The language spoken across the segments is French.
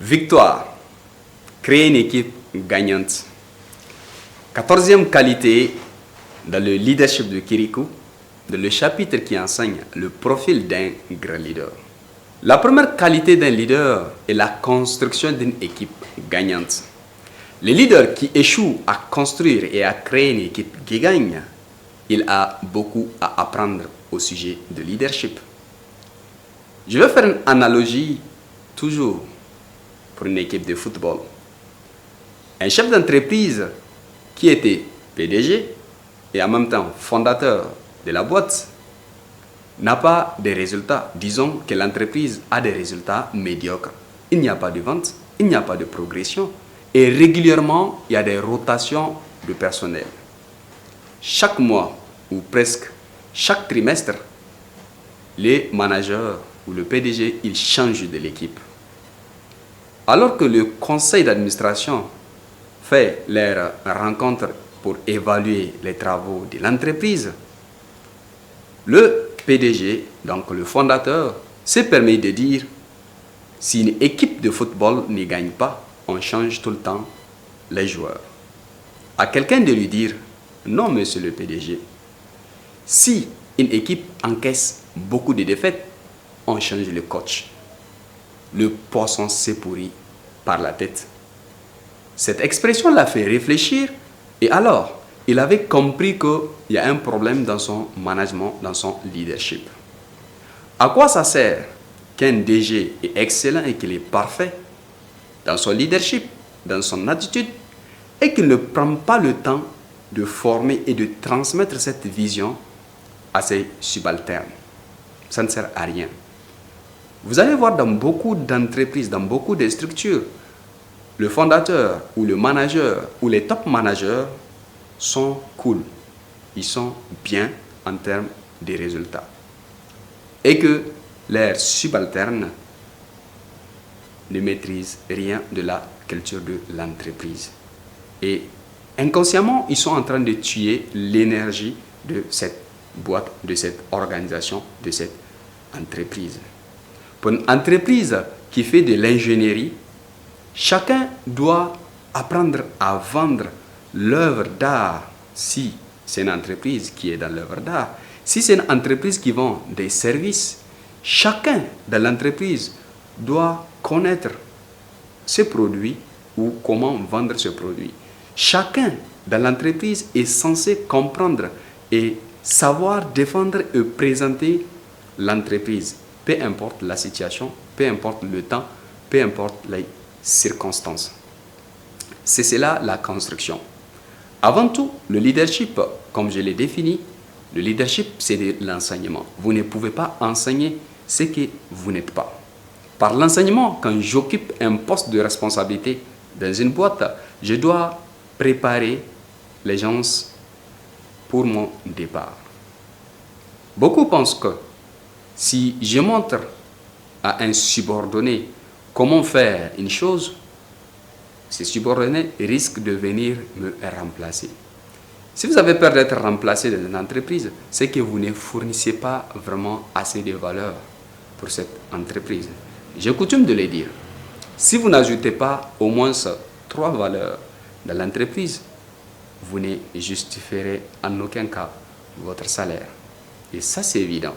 Victoire. Créer une équipe gagnante. 14e qualité dans le leadership de Kirikou, dans le chapitre qui enseigne le profil d'un grand leader. La première qualité d'un leader est la construction d'une équipe gagnante. Le leader qui échoue à construire et à créer une équipe qui gagne, il a beaucoup à apprendre au sujet de leadership. Je vais faire une analogie toujours pour une équipe de football. Un chef d'entreprise qui était PDG et en même temps fondateur de la boîte n'a pas de résultats. Disons que l'entreprise a des résultats médiocres. Il n'y a pas de vente, il n'y a pas de progression et régulièrement il y a des rotations de personnel. Chaque mois ou presque chaque trimestre, les managers ou le PDG, ils changent de l'équipe. Alors que le conseil d'administration fait leur rencontre pour évaluer les travaux de l'entreprise, le PDG, donc le fondateur, se permet de dire si une équipe de football ne gagne pas, on change tout le temps les joueurs. À quelqu'un de lui dire non, monsieur le PDG, si une équipe encaisse beaucoup de défaites, on change le coach. Le poisson s'est pourri par la tête. Cette expression l'a fait réfléchir et alors, il avait compris qu'il y a un problème dans son management, dans son leadership. À quoi ça sert qu'un DG est excellent et qu'il est parfait dans son leadership, dans son attitude et qu'il ne prend pas le temps de former et de transmettre cette vision à ses subalternes? Ça ne sert à rien. Vous allez voir dans beaucoup d'entreprises, dans beaucoup de structures, le fondateur ou le manager ou les top managers sont cool. Ils sont bien en termes de résultats. Et que leurs subalternes ne maîtrisent rien de la culture de l'entreprise. Et inconsciemment, ils sont en train de tuer l'énergie de cette boîte, de cette organisation, de cette entreprise. Pour une entreprise qui fait de l'ingénierie, chacun doit apprendre à vendre l'œuvre d'art. Si c'est une entreprise qui est dans l'œuvre d'art, si c'est une entreprise qui vend des services, chacun de l'entreprise doit connaître ce produit ou comment vendre ce produit. Chacun de l'entreprise est censé comprendre et savoir défendre et présenter l'entreprise. Peu importe la situation, peu importe le temps, peu importe les circonstances. C'est cela la construction. Avant tout, le leadership, comme je l'ai défini, le leadership, c'est de l'enseignement. Vous ne pouvez pas enseigner ce que vous n'êtes pas. Par l'enseignement, quand j'occupe un poste de responsabilité dans une boîte, je dois préparer les gens pour mon départ. Beaucoup pensent que si je montre à un subordonné comment faire une chose, ce subordonné risque de venir me remplacer. Si vous avez peur d'être remplacé dans une entreprise, c'est que vous ne fournissez pas vraiment assez de valeur pour cette entreprise. J'ai coutume de le dire. Si vous n'ajoutez pas au moins 3 valeurs dans l'entreprise, vous ne justifierez en aucun cas votre salaire. Et ça, c'est évident.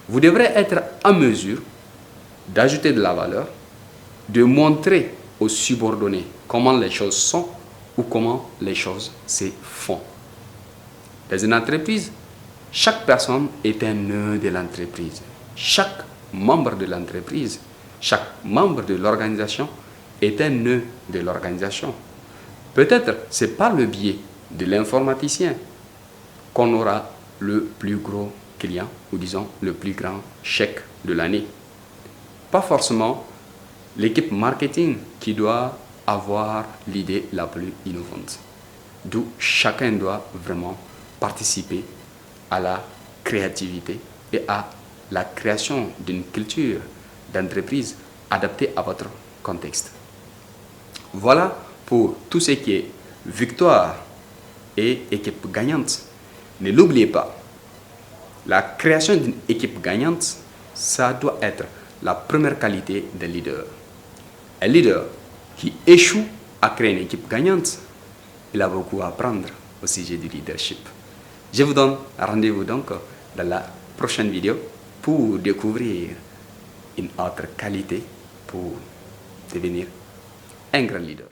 Vous devrez être en mesure d'ajouter de la valeur, de montrer aux subordonnés comment les choses sont ou comment les choses se font. Dans une entreprise, chaque personne est un nœud de l'entreprise. Chaque membre de l'entreprise, chaque membre de l'organisation est un nœud de l'organisation. Peut-être c'est par le biais de l'informaticien qu'on aura le plus gros client ou disons le plus grand chèque de l'année. Pas forcément l'équipe marketing qui doit avoir l'idée la plus innovante. D'où chacun doit vraiment participer à la créativité et à la création d'une culture d'entreprise adaptée à votre contexte. Voilà pour tout ce qui est victoire et équipe gagnante. Ne l'oubliez pas, la création d'une équipe gagnante, ça doit être la première qualité d'un leader. Un leader qui échoue à créer une équipe gagnante, il a beaucoup à apprendre au sujet du leadership. Je vous donne rendez-vous donc dans la prochaine vidéo pour découvrir une autre qualité pour devenir un grand leader.